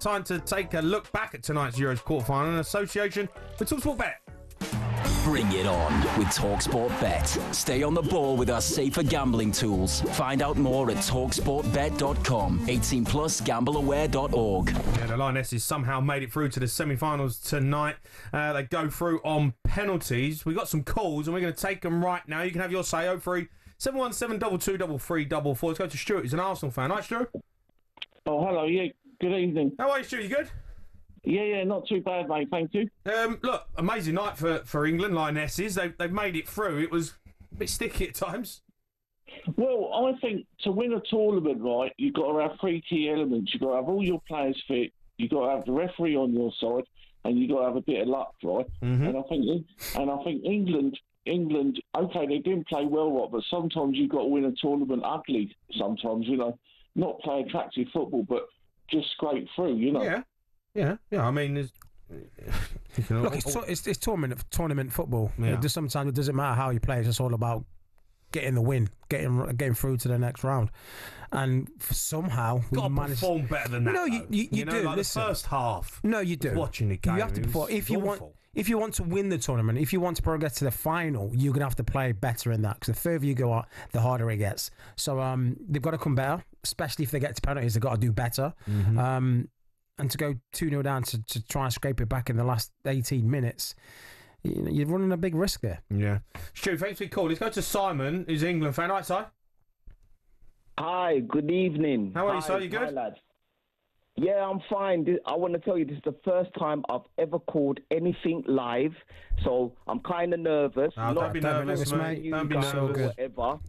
time to take a look back at tonight's Euros quarterfinal in association with talkSPORT Bet. Bring it on with talkSPORT Bet. Stay on the ball with our safer gambling tools. Find out more at talksportbet.com. 18 plus gambleaware.org. Yeah, the Lionesses somehow made it through to the semi-finals tonight. They go through on penalties. We got some calls and we're going to take them right now. You can have your say. 03 717 22 3344. Let's go to Stuart. He's an Arsenal fan. Hi, Stuart. Oh, hello. Yeah, good evening. How are you, Stuart? You good? Yeah, not too bad, mate. Thank you. Look, amazing night for England, Lionesses. They've made it through. It was a bit sticky at times. Well, I think to win a tournament, right, you've got to have three key elements. You've got to have all your players fit. You've got to have the referee on your side, and you've got to have a bit of luck, right? Mm-hmm. And I think England. Okay, they didn't play well, right, but sometimes you've got to win a tournament ugly. Sometimes, not play attractive football, but just scrape through, Yeah. I mean, look, it's tournament football. Yeah. Sometimes it doesn't matter how you play. It's just all about getting the win, getting through to the next round. And somehow we managed to perform better than that. No, you do. Like Listen, the first half. No, you do. Watching the game, you have to perform. If you want to win the tournament, if you want to progress to the final, you're gonna have to play better in that. Because the further you go out, the harder it gets. So they've got to come better, especially if they get to penalties. They've got to do better. Mm-hmm. And to go 2-0 down to try and scrape it back in the last 18 minutes, you're running a big risk there. Yeah. Stu, thanks for your call. Let's go to Simon, who's an England fan. Hi, Si. Hi, good evening. How are you, Si? You good? Hi, lads. Yeah, I'm fine. I want to tell you, this is the first time I've ever called anything live, so I'm kind of nervous. Don't be nervous, mate. Don't be nervous. Whatever.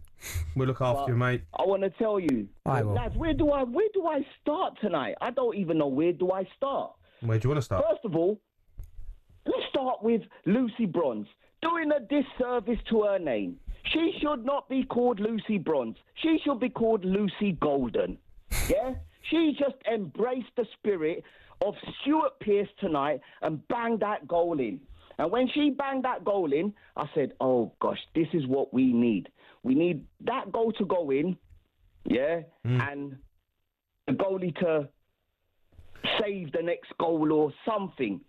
We'll look after you, mate. I want to tell you, lads, where do I start tonight? I don't even know where do I start. Where do you want to start? First of all, let's start with Lucy Bronze, doing a disservice to her name. She should not be called Lucy Bronze. She should be called Lucy Golden. Yeah? She just embraced the spirit of Stuart Pearce tonight and banged that goal in. And when she banged that goal in, I said, oh, gosh, this is what we need. We need that goal to go in, and the goalie to save the next goal or something.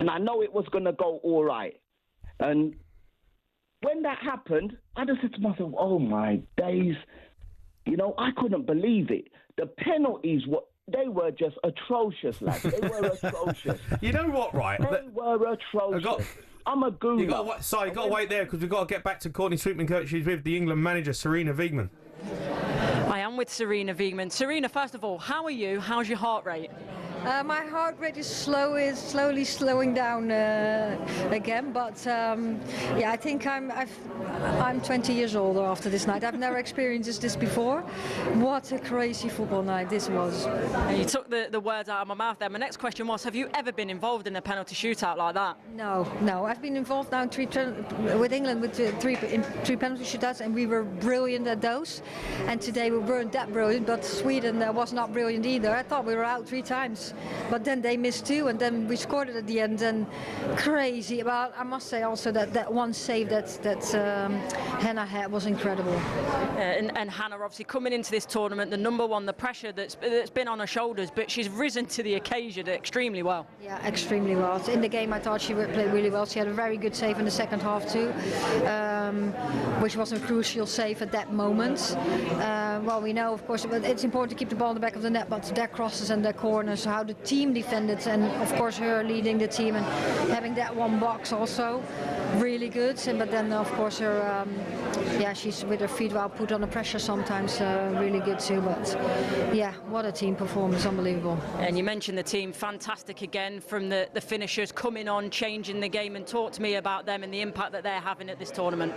And I know it was going to go all right. And when that happened, I just said to myself, oh, my days. I couldn't believe it. The penalties, they were just atrocious, lads. They were atrocious. You know what, right? They were atrocious. I'm a guru. You got to wait there because we've got to get back to Courtney Sweetman. She's with the England manager, Serena Wiegman. I am with Serena Wiegman. Serena, first of all, how are you? How's your heart rate? My heart rate is slowly slowing down again, but I think I'm 20 years older after this night. I've never experienced this before. What a crazy football night this was. You took the words out of my mouth there. My next question was, have you ever been involved in a penalty shootout like that? No. I've been involved now with England with three penalty shootouts, and we were brilliant at those. And today we weren't that brilliant, but Sweden was not brilliant either. I thought we were out 3 times. But then they missed 2, and then we scored it at the end. And crazy. But I must say also that one save that Hannah had was incredible. And Hannah, obviously coming into this tournament, the number one, the pressure that's been on her shoulders, but she's risen to the occasion extremely well. Yeah, extremely well. In the game, I thought she played really well. She had a very good save in the second half too, which was a crucial save at that moment. Well, we know, of course, it's important to keep the ball in the back of the net, but their crosses and their corners, how the team defended, and of course her leading the team and having that one box also really good. But then of course her she's with her feet well put under pressure sometimes, really good too. But yeah, what a team performance, unbelievable. And you mentioned the team, fantastic again from the finishers coming on, changing the game, and talk to me about them and the impact that they're having at this tournament.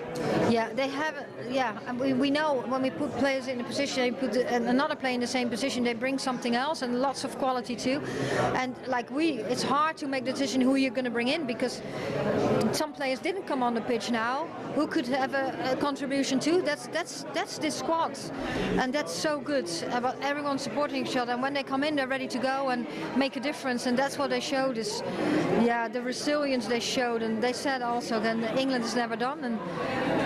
Yeah, they have. Yeah, and we know when we put players in a position, put another player in the same position, they bring something else and lots of quality too. And it's hard to make the decision who you're going to bring in, because some players didn't come on the pitch now who could have a contribution too. That's this squad, and that's so good about everyone supporting each other. And when they come in, they're ready to go and make a difference. And that's what they showed. The resilience they showed. And they said also then England is never done. And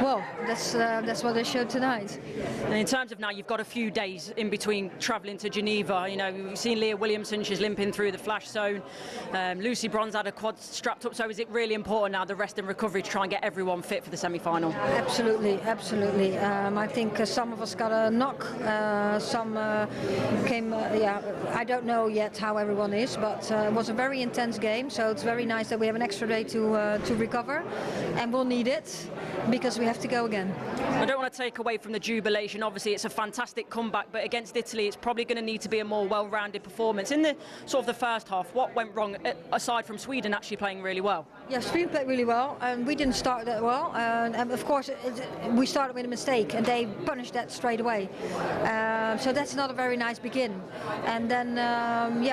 Well, that's what they showed tonight. And in terms of now, you've got a few days in between travelling to Geneva. You know, we've seen Leah Williamson, she's limping through the flash zone. Lucy Bronze had her quad strapped up. So is it really important now, the rest and recovery, to try and get everyone fit for the semi-final? Absolutely, absolutely. I think some of us got a knock. Some came, I don't know yet how everyone is, but it was a very intense game. So it's very nice that we have an extra day to recover. And we'll need it because we have to go again. I don't want to take away from the jubilation. Obviously, it's a fantastic comeback, but against Italy, it's probably going to need to be a more well-rounded performance. In the sort of the first half, what went wrong, aside from Sweden actually playing really well? Yeah, Sweden played really well, and we didn't start that well. And of course, we started with a mistake, and they punished that straight away. So that's not a very nice begin. And then,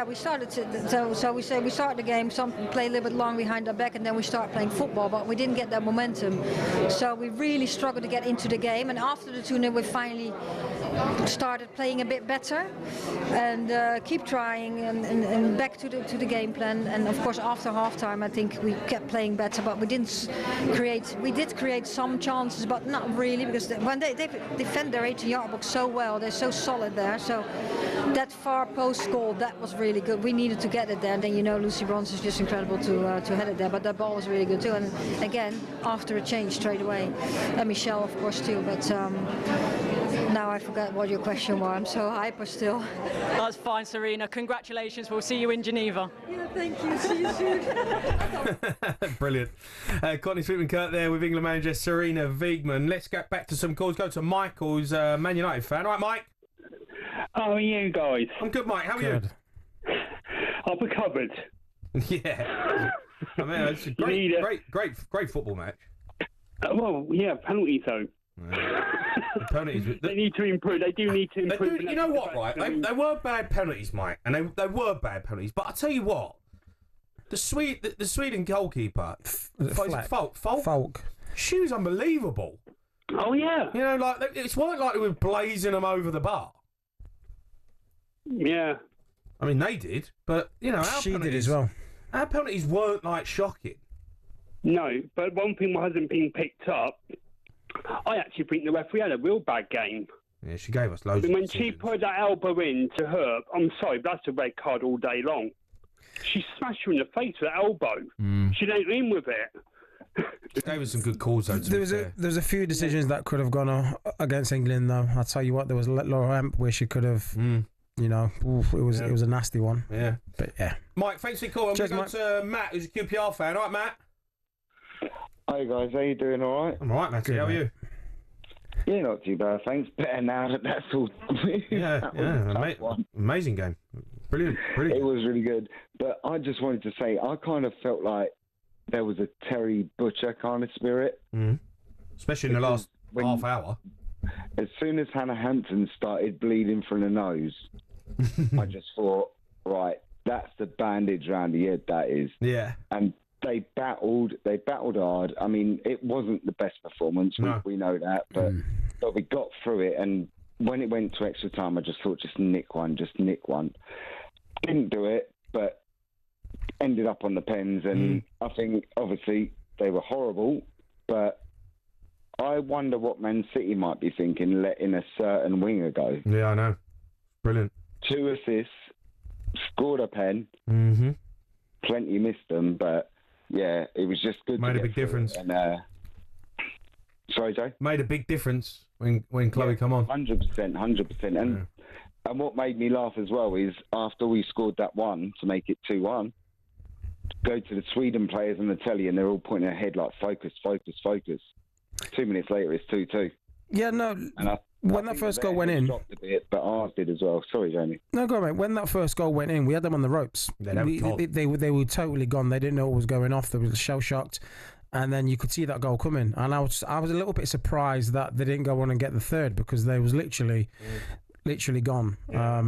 we started. So we started the game. Some play a little bit long behind our back, and then we start playing football. But we didn't get that momentum. So we really struggled to get into the game. And after the 2-0, we finally started playing a bit better and keep trying and back to the game plan. And of course, after halftime, I think we kept playing better, but we didn't create. We did create some chances, but not really, because when they defend their 18-yard box so well, they're so solid there. So that far post goal, that was really good. We needed to get it there. And then Lucy Bronze is just incredible to head it there. But that ball was really good too. And again, after a change straight away, and Michelle of course too. But now I forgot what your question was. I'm so hyper still. That's fine, Serena. Congratulations. We'll see you in Geneva. Yeah, thank you. See you soon. Brilliant. Courtney Sweetman-Kirk there with England manager Serena Wiegman. Let's get back to some calls. Go to Michael, who's a Man United fan. All right, Mike? How are you guys? I'm good, Mike. How are you? I've recovered. Yeah. I mean, it's a great football match. Well, yeah, penalties though. The penalties. They need to improve. They do need to improve. You know what, right? They were bad penalties, Mike, and they were bad penalties. But I tell you what, the Sweden goalkeeper, Falk. She was unbelievable. Oh yeah. You know, like it's weren't like they were blazing them over the bar. Yeah. I mean, they did, but she did as well. Our penalties weren't like shocking. No, but one thing hasn't been picked up. I actually think the referee had a real bad game. Yeah, she gave us loads. When she put that elbow in to her, I'm sorry, but that's a red card all day long. She smashed her in the face with that elbow. She didn't in with it. She gave us some good calls though. There's a few decisions that could have gone against England though. I'll tell you what, there was Laura Hemp where she could have. It was a nasty one. Yeah, but yeah. Mike, thanks for your call. I'm going to go to Matt, who's a QPR fan. All right, Matt. Hi guys, how you doing? All right? I'm all right, Matty. How are you? Yeah, not too bad, thanks. Better now that's all. Amazing game. Brilliant. It was really good. But I just wanted to say, I kind of felt like there was a Terry Butcher kind of spirit. Especially in the last half hour. As soon as Hannah Hampton started bleeding from the nose, I just thought, right, that's the bandage round the head, that is. Yeah. And they battled hard. I mean, it wasn't the best performance, we know that, but we got through it. And when it went to extra time, I just thought, just nick one. Didn't do it, but ended up on the pens. And I think, obviously, they were horrible, but I wonder what Man City might be thinking, letting a certain winger go. Yeah, I know. Brilliant. 2 assists, scored a pen. Plenty missed them, but yeah, it was just good. Made a big difference. And, sorry, Joe? Made a big difference when Chloe come on. 100%. And what made me laugh as well is after we scored that one to make it 2-1, go to the Sweden players on the telly and they're all pointing their head like, focus. 2 minutes later, it's 2-2. Yeah, no. When that first goal went in, dropped a bit, but ours did as well. Sorry, Jamie. No, go on, mate. When that first goal went in, we had them on the ropes. They were totally gone. They didn't know what was going off. They were shell shocked, and then you could see that goal coming. And I was a little bit surprised that they didn't go on and get the third because they was literally gone. Yeah.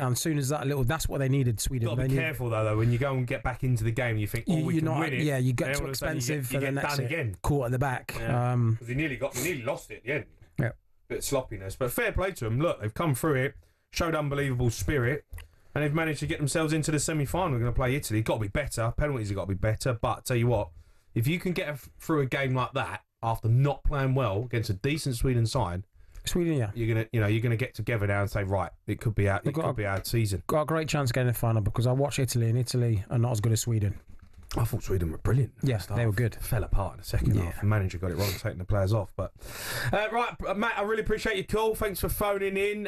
And as soon as that's what they needed, Sweden. You've got to be careful though when you go and get back into the game, you think, we can win it. Yeah, you get too expensive, and then that's again. Caught at the back. Because we nearly lost it at the end. Yeah. Bit of sloppiness, but fair play to them. Look, they've come through it, showed unbelievable spirit, and they've managed to get themselves into the semi-final. We're going to play Italy. Got to be better. Penalties have got to be better. But tell you what, if you can get through a game like that after not playing well against a decent Sweden side. Sweden, yeah. You're gonna get together now and say, right, it could be out. It could be our season. Got a great chance of getting the final because I watched Italy, and Italy are not as good as Sweden. I thought Sweden were brilliant. Yes, they were good. Fell apart in the second half. The manager got it wrong, taking the players off. But right, Matt, I really appreciate your call. Thanks for phoning in.